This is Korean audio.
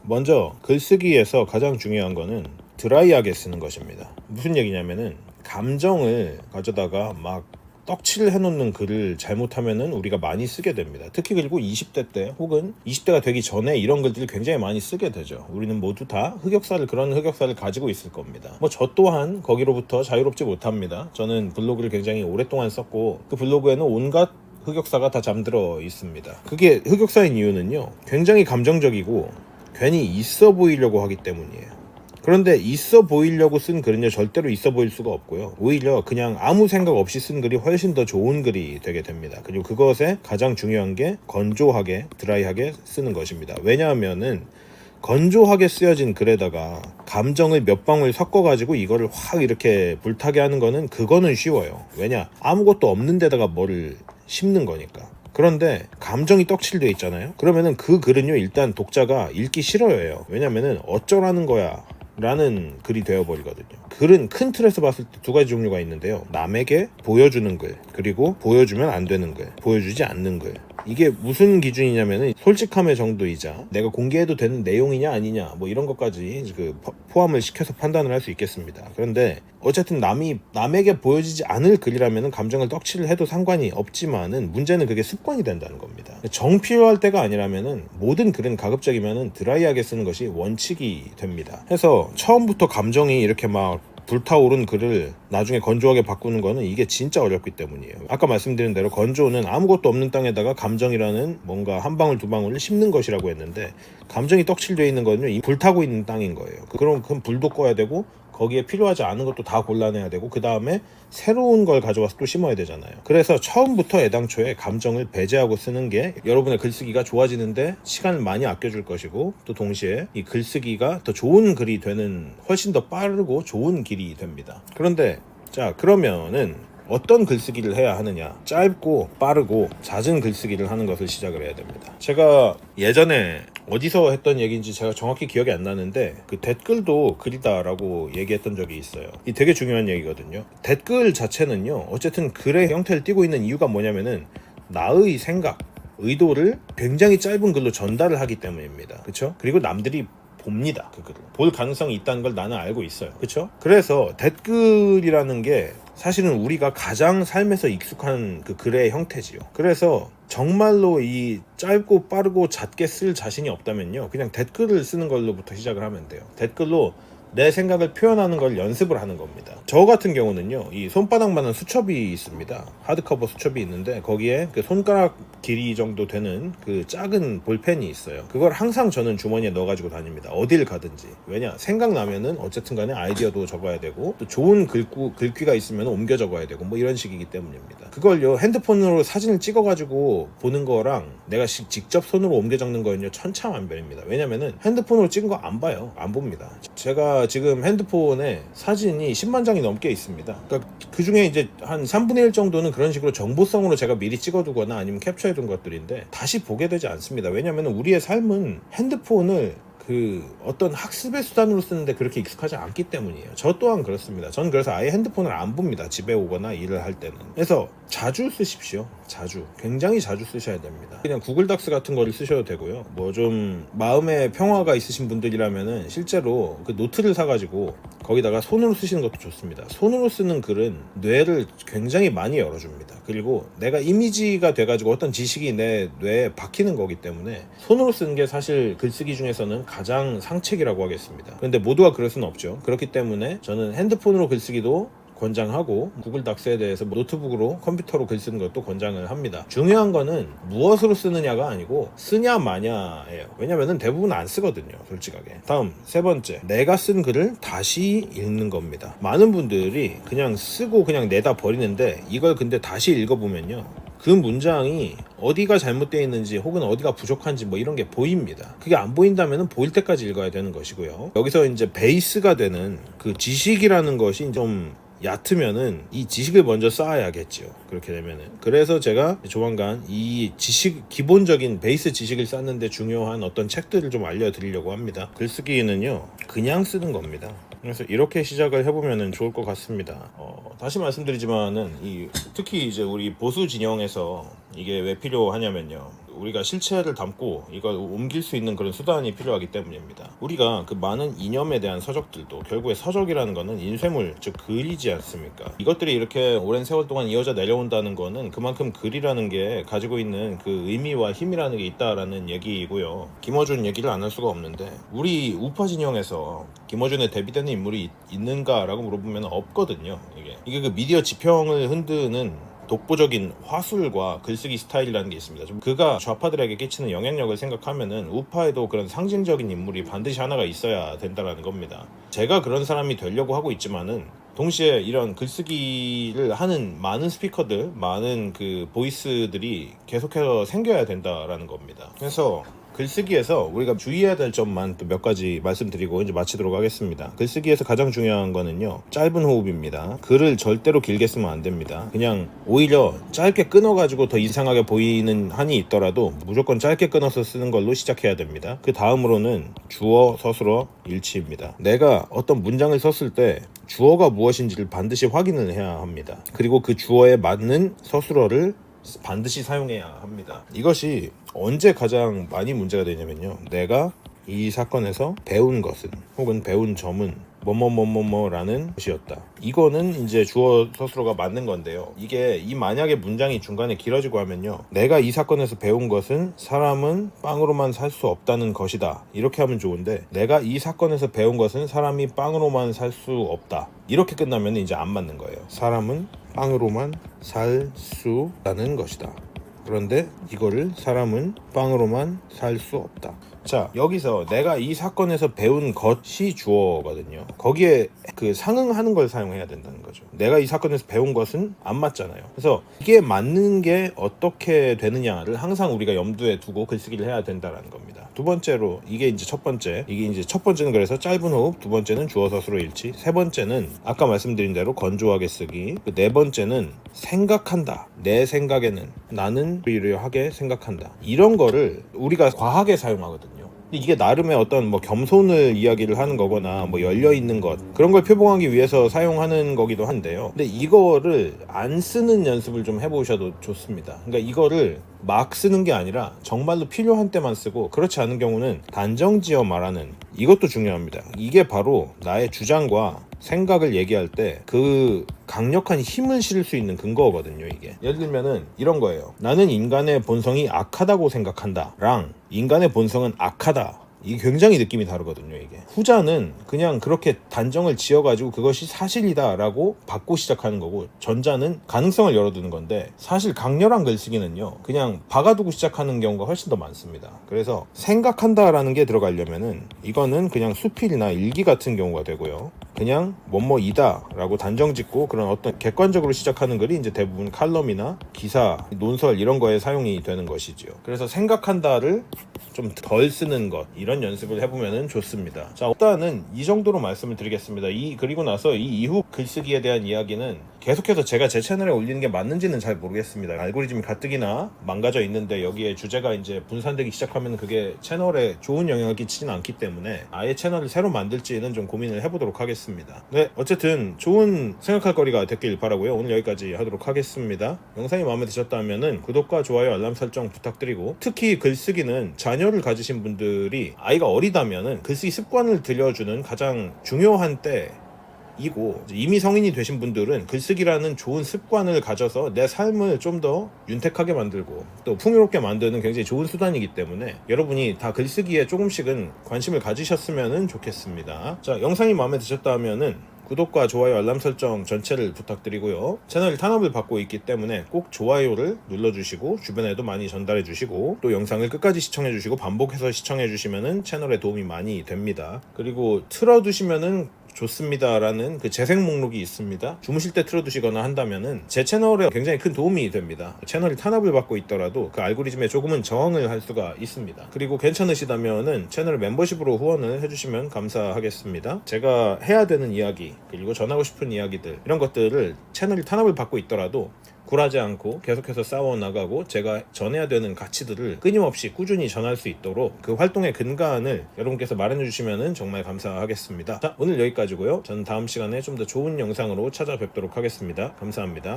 먼저 글쓰기에서 가장 중요한 거는 드라이하게 쓰는 것입니다. 무슨 얘기냐면은 감정을 가져다가 막 떡칠을 해놓는 글을 잘못하면은 우리가 많이 쓰게 됩니다. 특히 그리고 20대 때 혹은 20대가 되기 전에 이런 글들을 굉장히 많이 쓰게 되죠. 우리는 모두 다 그런 흑역사를 가지고 있을 겁니다. 뭐 저 또한 거기로부터 자유롭지 못합니다. 저는 블로그를 굉장히 오랫동안 썼고 그 블로그에는 온갖 흑역사가 다 잠들어 있습니다. 그게 흑역사인 이유는요, 굉장히 감정적이고 괜히 있어 보이려고 하기 때문이에요. 그런데 있어 보이려고 쓴 글은요, 절대로 있어 보일 수가 없고요. 오히려 그냥 아무 생각 없이 쓴 글이 훨씬 더 좋은 글이 되게 됩니다. 그리고 그것에 가장 중요한 게 건조하게, 드라이하게 쓰는 것입니다. 왜냐하면은 건조하게 쓰여진 글에다가 감정을 몇 방울 섞어가지고 이거를 확 이렇게 불타게 하는 거는, 그거는 쉬워요. 왜냐? 아무것도 없는 데다가 뭐를 심는 거니까. 그런데 감정이 떡칠되어 있잖아요. 그러면은 그 글은요, 일단 독자가 읽기 싫어해요. 왜냐면은 어쩌라는 거야 라는 글이 되어버리거든요. 글은 큰 틀에서 봤을 때 두 가지 종류가 있는데요. 남에게 보여주는 글, 그리고 보여주면 안 되는 글, 보여주지 않는 글. 이게 무슨 기준이냐면은 솔직함의 정도이자 내가 공개해도 되는 내용이냐 아니냐 뭐 이런 것까지 포함을 시켜서 판단을 할 수 있겠습니다. 그런데 어쨌든 남에게 보여지지 않을 글이라면은 감정을 떡칠을 해도 상관이 없지만은 문제는 그게 습관이 된다는 겁니다. 정 필요할 때가 아니라면은 모든 글은 가급적이면은 드라이하게 쓰는 것이 원칙이 됩니다. 해서 처음부터 감정이 이렇게 막 불타오른 글을 나중에 건조하게 바꾸는 거는 이게 진짜 어렵기 때문이에요. 아까 말씀드린 대로 건조는 아무것도 없는 땅에다가 감정이라는 뭔가 한 방울 두 방울을 심는 것이라고 했는데, 감정이 떡칠되어 있는 거는요, 이 불타고 있는 땅인 거예요. 그럼 불도 꺼야 되고 거기에 필요하지 않은 것도 다 골라내야 되고 그 다음에 새로운 걸 가져와서 또 심어야 되잖아요. 그래서 처음부터 애당초에 감정을 배제하고 쓰는 게 여러분의 글쓰기가 좋아지는데 시간을 많이 아껴줄 것이고, 또 동시에 이 글쓰기가 더 좋은 글이 되는, 훨씬 더 빠르고 좋은 길이 됩니다. 그런데 자, 그러면은 어떤 글쓰기를 해야 하느냐? 짧고 빠르고 잦은 글쓰기를 하는 것을 시작을 해야 됩니다. 제가 예전에 어디서 했던 얘기인지 제가 정확히 기억이 안 나는데, 그 댓글도 글이다라고 얘기했던 적이 있어요. 이 되게 중요한 얘기거든요. 댓글 자체는요, 어쨌든 글의 형태를 띠고 있는 이유가 뭐냐면은 나의 생각, 의도를 굉장히 짧은 글로 전달을 하기 때문입니다. 그렇죠? 그리고 남들이 봅니다. 그 글을 볼 가능성이 있다는 걸 나는 알고 있어요. 그렇죠? 그래서 댓글이라는 게 사실은 우리가 가장 삶에서 익숙한 그 글의 형태지요. 그래서 정말로 이 짧고 빠르고 잦게 쓸 자신이 없다면요, 그냥 댓글을 쓰는 걸로부터 시작을 하면 돼요. 댓글로 내 생각을 표현하는 걸 연습을 하는 겁니다. 저 같은 경우는요, 이 손바닥만한 수첩이 있습니다. 하드커버 수첩이 있는데 거기에 그 손가락 길이 정도 되는 그 작은 볼펜이 있어요. 그걸 항상 저는 주머니에 넣어가지고 다닙니다. 어딜 가든지. 왜냐? 생각나면은 어쨌든 간에 아이디어도 적어야 되고, 또 좋은 글귀가 있으면 옮겨 적어야 되고 뭐 이런 식이기 때문입니다. 그걸요, 핸드폰으로 사진을 찍어가지고 보는 거랑 내가 직접 손으로 옮겨 적는 거는요, 천차만별입니다. 왜냐면은 핸드폰으로 찍은 거 안 봐요. 안 봅니다. 제가 지금 핸드폰에 사진이 10만 장이 넘게 있습니다. 그러니까 그 중에 이제 한 3분의 1 정도는 그런 식으로 정보성으로 제가 미리 찍어두거나 아니면 캡처해둔 것들인데 다시 보게 되지 않습니다. 왜냐하면 우리의 삶은 핸드폰을 그 어떤 학습의 수단으로 쓰는데 그렇게 익숙하지 않기 때문이에요. 저 또한 그렇습니다. 전 그래서 아예 핸드폰을 안 봅니다. 집에 오거나 일을 할 때는. 그래서 자주 쓰십시오. 자주. 굉장히 자주 쓰셔야 됩니다. 그냥 구글 닥스 같은 거를 쓰셔도 되고요. 뭐 좀 마음의 평화가 있으신 분들이라면은 실제로 그 노트를 사가지고 거기다가 손으로 쓰시는 것도 좋습니다. 손으로 쓰는 글은 뇌를 굉장히 많이 열어줍니다. 그리고 내가 이미지가 돼가지고 어떤 지식이 내 뇌에 박히는 거기 때문에 손으로 쓰는 게 사실 글쓰기 중에서는 가장 상책이라고 하겠습니다. 그런데 모두가 그럴 수는 없죠. 그렇기 때문에 저는 핸드폰으로 글쓰기도 권장하고 구글 닥스에 대해서 노트북으로 컴퓨터로 글 쓰는 것도 권장을 합니다. 중요한 거는 무엇으로 쓰느냐가 아니고 쓰냐 마냐예요. 왜냐면은 대부분 안 쓰거든요, 솔직하게. 다음 세 번째, 내가 쓴 글을 다시 읽는 겁니다. 많은 분들이 그냥 쓰고 그냥 내다 버리는데 이걸 근데 다시 읽어보면요, 그 문장이 어디가 잘못되어 있는지 혹은 어디가 부족한지 뭐 이런 게 보입니다. 그게 안 보인다면 보일 때까지 읽어야 되는 것이고요. 여기서 이제 베이스가 되는 그 지식이라는 것이 좀 얕으면은 이 지식을 먼저 쌓아야겠죠. 그렇게 되면은. 그래서 제가 조만간 이 지식, 기본적인 베이스 지식을 쌓는데 중요한 어떤 책들을 좀 알려드리려고 합니다. 글쓰기는요, 그냥 쓰는 겁니다. 그래서 이렇게 시작을 해보면 좋을 것 같습니다. 다시 말씀드리지만은 특히 이제 우리 보수 진영에서 이게 왜 필요하냐면요, 우리가 실체를 담고 이걸 옮길 수 있는 그런 수단이 필요하기 때문입니다. 우리가 그 많은 이념에 대한 서적들도 결국에 서적이라는 거는 인쇄물, 즉 글이지 않습니까? 이것들이 이렇게 오랜 세월 동안 이어져 내려온다는 거는 그만큼 글이라는 게 가지고 있는 그 의미와 힘이라는 게 있다라는 얘기이고요. 김어준 얘기를 안 할 수가 없는데, 우리 우파 진영에서 김어준에 대비되는 인물이 있는가라고 물어보면 없거든요. 이게 그 미디어 지평을 흔드는 독보적인 화술과 글쓰기 스타일이라는 게 있습니다. 좀 그가 좌파들에게 끼치는 영향력을 생각하면은 우파에도 그런 상징적인 인물이 반드시 하나가 있어야 된다라는 겁니다. 제가 그런 사람이 되려고 하고 있지만은 동시에 이런 글쓰기를 하는 많은 스피커들, 많은 그 보이스들이 계속해서 생겨야 된다라는 겁니다. 그래서 글쓰기에서 우리가 주의해야 될 점만 또 몇 가지 말씀드리고 이제 마치도록 하겠습니다. 글쓰기에서 가장 중요한 거는요, 짧은 호흡입니다. 글을 절대로 길게 쓰면 안 됩니다. 그냥 오히려 짧게 끊어가지고 더 이상하게 보이는 한이 있더라도 무조건 짧게 끊어서 쓰는 걸로 시작해야 됩니다. 그 다음으로는 주어, 서술어, 일치입니다. 내가 어떤 문장을 썼을 때 주어가 무엇인지를 반드시 확인을 해야 합니다. 그리고 그 주어에 맞는 서술어를 반드시 사용해야 합니다. 이것이 언제 가장 많이 문제가 되냐면요, 내가 이 사건에서 배운 것은, 혹은 배운 점은 뭐뭐뭐뭐뭐라는 것이었다. 이거는 이제 주어 서술어가 맞는 건데요, 이게 이 만약에 문장이 중간에 길어지고 하면요, 내가 이 사건에서 배운 것은 사람은 빵으로만 살 수 없다는 것이다, 이렇게 하면 좋은데, 내가 이 사건에서 배운 것은 사람이 빵으로만 살 수 없다, 이렇게 끝나면 이제 안 맞는 거예요. 사람은 빵으로만 살 수라는 것이다. 그런데 이거를 사람은 빵으로만 살 수 없다. 자, 여기서 내가 이 사건에서 배운 것이 주어거든요. 거기에 그 상응하는 걸 사용해야 된다는 거죠. 내가 이 사건에서 배운 것은 안 맞잖아요. 그래서 이게 맞는 게 어떻게 되느냐를 항상 우리가 염두에 두고 글쓰기를 해야 된다는 겁니다. 두 번째로, 이게 이제 첫 번째는 그래서 짧은 호흡, 두 번째는 주어 서술어 일치, 세 번째는 아까 말씀드린 대로 건조하게 쓰기, 네 번째는 생각한다. 내 생각에는 나는 이러하게 생각한다. 이런 거를 우리가 과하게 사용하거든요. 이게 나름의 어떤 뭐 겸손을 이야기를 하는 거거나 뭐 열려있는 것, 그런 걸 표방하기 위해서 사용하는 거기도 한데요, 근데 이거를 안 쓰는 연습을 좀 해보셔도 좋습니다. 그러니까 이거를 막 쓰는 게 아니라 정말로 필요한 때만 쓰고, 그렇지 않은 경우는 단정지어 말하는, 이것도 중요합니다. 이게 바로 나의 주장과 생각을 얘기할 때 그 강력한 힘을 실을 수 있는 근거거든요. 이게 예를 들면은 이런 거예요. 나는 인간의 본성이 악하다고 생각한다 랑 인간의 본성은 악하다, 이게 굉장히 느낌이 다르거든요. 이게 후자는 그냥 그렇게 단정을 지어가지고 그것이 사실이다 라고 받고 시작하는 거고, 전자는 가능성을 열어두는 건데, 사실 강렬한 글쓰기는요, 그냥 박아두고 시작하는 경우가 훨씬 더 많습니다. 그래서 생각한다 라는 게 들어가려면은 이거는 그냥 수필이나 일기 같은 경우가 되고요, 그냥 뭐뭐이다 라고 단정 짓고 그런 어떤 객관적으로 시작하는 글이 이제 대부분 칼럼이나 기사, 논설 이런 거에 사용이 되는 것이지요. 그래서 생각한다를 좀 덜 쓰는 것, 이런 연습을 해보면 좋습니다. 자, 일단은 이 정도로 말씀을 드리겠습니다. 그리고 나서 이 이후 글쓰기에 대한 이야기는 계속해서 제가 제 채널에 올리는 게 맞는지는 잘 모르겠습니다. 알고리즘이 가뜩이나 망가져 있는데 여기에 주제가 이제 분산되기 시작하면 그게 채널에 좋은 영향을 끼치지는 않기 때문에 아예 채널을 새로 만들지는 좀 고민을 해보도록 하겠습니다. 네, 어쨌든 좋은 생각할 거리가 됐길 바라고요. 오늘 여기까지 하도록 하겠습니다. 영상이 마음에 드셨다면 구독과 좋아요, 알람 설정 부탁드리고, 특히 글쓰기는 자녀를 가지신 분들이 아이가 어리다면은 글쓰기 습관을 들려주는 가장 중요한 때이고, 이미 성인이 되신 분들은 글쓰기라는 좋은 습관을 가져서 내 삶을 좀 더 윤택하게 만들고 또 풍요롭게 만드는 굉장히 좋은 수단이기 때문에 여러분이 다 글쓰기에 조금씩은 관심을 가지셨으면 좋겠습니다. 자, 영상이 마음에 드셨다면은 구독과 좋아요, 알람 설정 전체를 부탁드리고요. 채널 탄압을 받고 있기 때문에 꼭 좋아요를 눌러주시고 주변에도 많이 전달해주시고, 또 영상을 끝까지 시청해주시고 반복해서 시청해주시면 채널에 도움이 많이 됩니다. 그리고 틀어두시면은 좋습니다라는 그 재생 목록이 있습니다. 주무실 때 틀어두시거나 한다면은 제 채널에 굉장히 큰 도움이 됩니다. 채널이 탄압을 받고 있더라도 그 알고리즘에 조금은 저항을 할 수가 있습니다. 그리고 괜찮으시다면은 채널 멤버십으로 후원을 해주시면 감사하겠습니다. 제가 해야 되는 이야기, 그리고 전하고 싶은 이야기들, 이런 것들을 채널이 탄압을 받고 있더라도 굴하지 않고 계속해서 싸워나가고 제가 전해야 되는 가치들을 끊임없이 꾸준히 전할 수 있도록 그 활동의 근간을 여러분께서 마련해 주시면 정말 감사하겠습니다. 자, 오늘 여기까지고요. 저는 다음 시간에 좀 더 좋은 영상으로 찾아뵙도록 하겠습니다. 감사합니다.